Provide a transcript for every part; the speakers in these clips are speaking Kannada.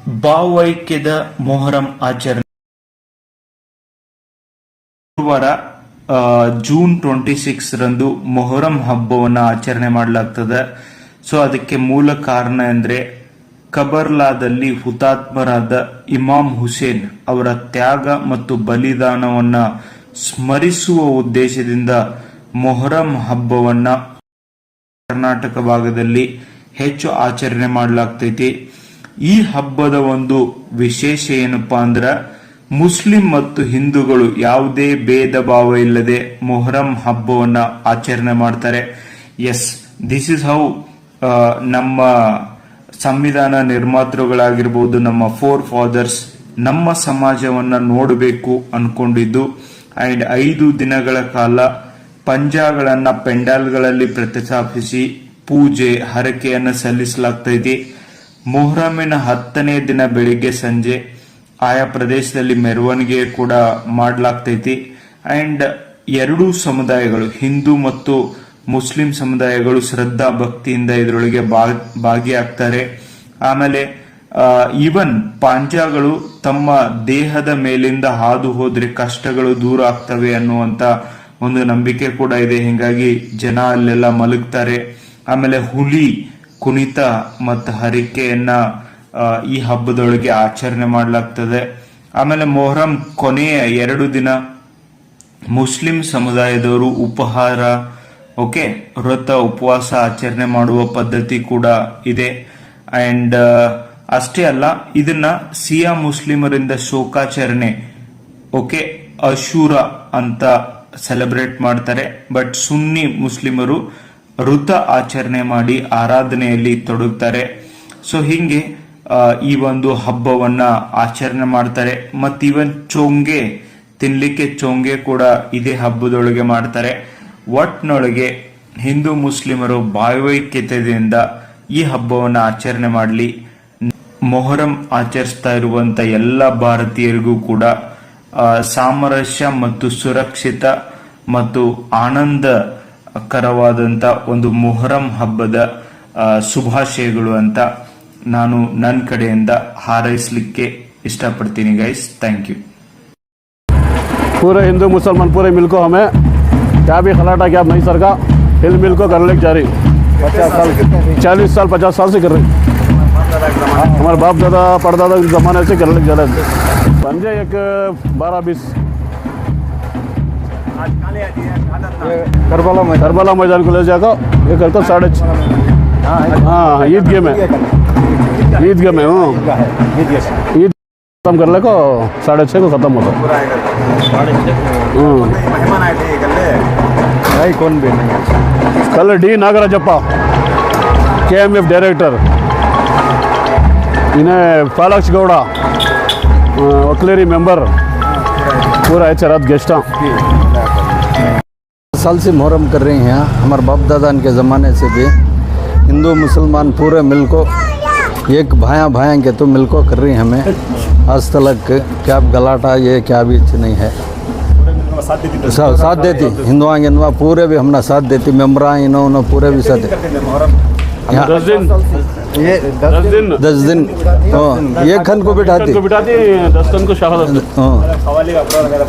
ಭಾವೈಕ್ಯದ ಮೊಹರಂ ಆಚರಣೆ ಗುರುವಾರ ಜೂನ್ 26 ರಂದು ಮೊಹರಂ ಹಬ್ಬವನ್ನು ಆಚರಣೆ ಮಾಡಲಾಗ್ತದೆ. ಸೊ ಅದಕ್ಕೆ ಮೂಲ ಕಾರಣ ಅಂದ್ರೆ ಕಬರ್ಲಾದಲ್ಲಿ ಹುತಾತ್ಮರಾದ ಇಮಾಮ್ ಹುಸೇನ್ ಅವರ ತ್ಯಾಗ ಮತ್ತು ಬಲಿದಾನವನ್ನ ಸ್ಮರಿಸುವ ಉದ್ದೇಶದಿಂದ ಮೊಹರಂ ಹಬ್ಬವನ್ನ ಕರ್ನಾಟಕ ಭಾಗದಲ್ಲಿ ಹೆಚ್ಚು ಆಚರಣೆ ಮಾಡಲಾಗ್ತೈತಿ. ಈ ಹಬ್ಬದ ಒಂದು ವಿಶೇಷ ಏನಪ್ಪಾ ಅಂದ್ರ ಮುಸ್ಲಿಂ ಮತ್ತು ಹಿಂದೂಗಳು ಯಾವುದೇ ಭೇದ ಭಾವ ಇಲ್ಲದೆ ಮೊಹರಂ ಹಬ್ಬವನ್ನ ಆಚರಣೆ ಮಾಡ್ತಾರೆ. ಎಸ್, ದಿಸ್ ಇಸ್ ಹೌ ನಮ್ಮ ಸಂವಿಧಾನ ನಿರ್ಮಾತೃಗಳಾಗಿರ್ಬೋದು, ನಮ್ಮ ಫೋರ್ ಫಾದರ್ಸ್ ನಮ್ಮ ಸಮಾಜವನ್ನ ನೋಡಬೇಕು ಅನ್ಕೊಂಡಿದ್ದು. ಅಂಡ್ 5 ದಿನಗಳ ಕಾಲ ಪಂಜಾಗಳನ್ನ ಪೆಂಡಾಲ್ಗಳಲ್ಲಿ ಪ್ರತಿಷ್ಠಾಪಿಸಿ ಪೂಜೆ ಹರಕೆಯನ್ನು ಸಲ್ಲಿಸಲಾಗ್ತೈತಿ. ಮೊಹರಮಿನ 10ನೇ ದಿನ ಬೆಳಿಗ್ಗೆ ಸಂಜೆ ಆಯಾ ಪ್ರದೇಶದಲ್ಲಿ ಮೆರವಣಿಗೆ ಕೂಡ ಮಾಡಲಾಗ್ತೈತಿ. ಅಂಡ್ ಎರಡೂ ಸಮುದಾಯಗಳು, ಹಿಂದೂ ಮತ್ತು ಮುಸ್ಲಿಂ ಸಮುದಾಯಗಳು ಶ್ರದ್ಧಾ ಭಕ್ತಿಯಿಂದ ಇದರೊಳಗೆ ಭಾಗಿಯಾಗ್ತಾರೆ. ಆಮೇಲೆ ಈವನ್ ಪಾಂಜಾಗಳು ತಮ್ಮ ದೇಹದ ಮೇಲಿಂದ ಹಾದು ಹೋದ್ರೆ ಕಷ್ಟಗಳು ದೂರ ಆಗ್ತವೆ ಅನ್ನುವಂತ ಒಂದು ನಂಬಿಕೆ ಕೂಡ ಇದೆ. ಹಿಂಗಾಗಿ ಜನ ಅಲ್ಲೆಲ್ಲ ಮಲಗ್ತಾರೆ. ಆಮೇಲೆ ಹುಲಿ ಕುಣಿತ ಮತ್ತು ಹರಿಕೆಯನ್ನ ಈ ಹಬ್ಬದೊಳಗೆ ಆಚರಣೆ ಮಾಡಲಾಗ್ತದೆ. ಆಮೇಲೆ ಮೊಹರಂ ಕೊನೆಯ 2 ದಿನ ಮುಸ್ಲಿಂ ಸಮುದಾಯದವರು ಉಪಹಾರ, ವ್ರತ ಉಪವಾಸ ಆಚರಣೆ ಮಾಡುವ ಪದ್ಧತಿ ಕೂಡ ಇದೆ. ಅಂಡ್ ಅಷ್ಟೇ ಅಲ್ಲ, ಇದನ್ನ ಸಿಯಾ ಮುಸ್ಲಿಮರಿಂದ ಶೋಕಾಚರಣೆ ಅಶೂರ ಅಂತ ಸೆಲೆಬ್ರೇಟ್ ಮಾಡ್ತಾರೆ. ಬಟ್ ಸುನ್ನಿ ಮುಸ್ಲಿಮರು ವೃತ ಆಚರಣೆ ಮಾಡಿ ಆರಾಧನೆಯಲ್ಲಿ ತೊಡಗುತ್ತಾರೆ. ಸೊ ಹಿಂಗೆ ಈ ಒಂದು ಹಬ್ಬವನ್ನ ಆಚರಣೆ ಮಾಡ್ತಾರೆ. ಮತ್ ಇವನ್ ಚೋಂಗೆ ತಿನ್ಲಿಕ್ಕೆ ಚೋಂಗೆ ಕೂಡ ಇದೇ ಹಬ್ಬದೊಳಗೆ ಮಾಡ್ತಾರೆ. ಒಟ್ನೊಳಗೆ ಹಿಂದೂ ಮುಸ್ಲಿಮರು ಭಾವೈಕ್ಯತೆಯಿಂದ ಈ ಹಬ್ಬವನ್ನ ಆಚರಣೆ ಮಾಡಲಿ. ಮೊಹರಂ ಆಚರಿಸ್ತಾ ಇರುವಂತ ಎಲ್ಲ ಭಾರತೀಯರಿಗೂ ಕೂಡ ಸಾಮರಸ್ಯ ಮತ್ತು ಸುರಕ್ಷಿತ ಮತ್ತು ಆನಂದಕರವಾದಂತ ಒಂದು ಮೊಹರಂ ಹಬ್ಬದ ಶುಭಾಶಯಗಳು ಅಂತ ನಾನು ನನ್ನ ಕಡೆಯಿಂದ ಹಾರೈಸಲಿಕ್ಕೆ ಇಷ್ಟಪಡ್ತೀನಿ. Guys, thank you. पूरे हिंदू मुसलमान पूरे मिलको हमें क्या भी खलाटा क्या नहीं सर का मिल को कर ले जा रही 40 साल 50 साल से कर रही. हमारे बाप दादा परदादा के ज़माने से कर ले जा रहे. पंजे एक 12-20 करबला मैदान को ले जाकर ये करता 6:30. हाँ, ईदगाह में ईद खत्म कर ले को 6:30 को खत्म होता. कौन भी नहीं. कल डी नागराजप्पा KMF डायरेक्टर, इन्हें फालक्ष गौड़ा वकलेरी मेंबर पूरा है रात गेस्ट साल से मुहर्रम कर रहे हैं. हमारे बाप दादा के ज़माने से भी हिंदू मुसलमान पूरे मिलको एक भाया के तो मिलको कर रही हैं. हमें आज तक क्या गलाटा ये क्या भी नहीं है. साथ देती हिंदुआ पूरे भी हमने साथ देती. मेम्बरा इन्होंने पूरे भी साथ 10 दिन एक खन को बिठाती 10 दिन को शहादत.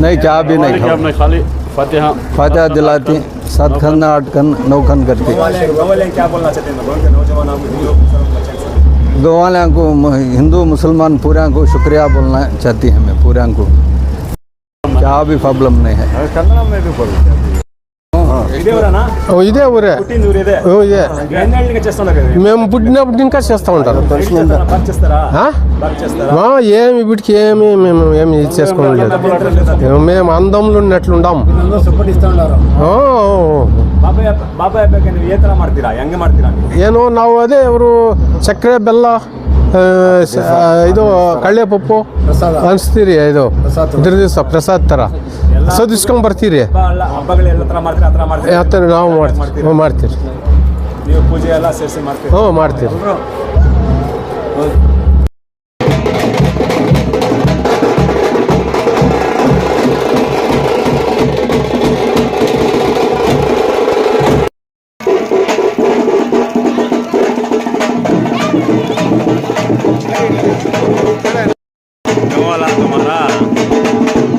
नहीं, क्या भी नहीं, खाली फातिहा दिलाती. 7 खन 8 खन 9 खन करती. गवाले को हिंदू मुसलमान पूरा को शुक्रिया बोलना चाहती है. हमें पूरा को क्या भी प्रॉब्लम नहीं है. ఇదే ఊరే మేము పుట్టినప్పటి ఇంకా చేస్తూ ఉంటారు. ఏమి వీటికి ఏమి మేము ఏమి చేసుకోలేదు. మేము అందంలో ఉన్నట్లుండాం. ಏನೋ ನಾವು ಅದೇ ಅವರು ಸಕ್ಕರೆ ಬೆಲ್ಲ ಇದು ಕಳ್ಳೆಪಪ್ಪು ಅನಿಸ್ತೀರಿ. ಇದು ಇದ್ರ ದಿವಸ ಪ್ರಸಾದ್ ಥರ ಸದಿಸ್ಕೊಂಡ್ ಬರ್ತೀರಿ. ಆ ಥರ ನಾವು ಮಾಡ್ತೀರಿ. ಹ್ಞೂ, ಮಾಡ್ತೀರಿ. Hey. वाला तुम्हारा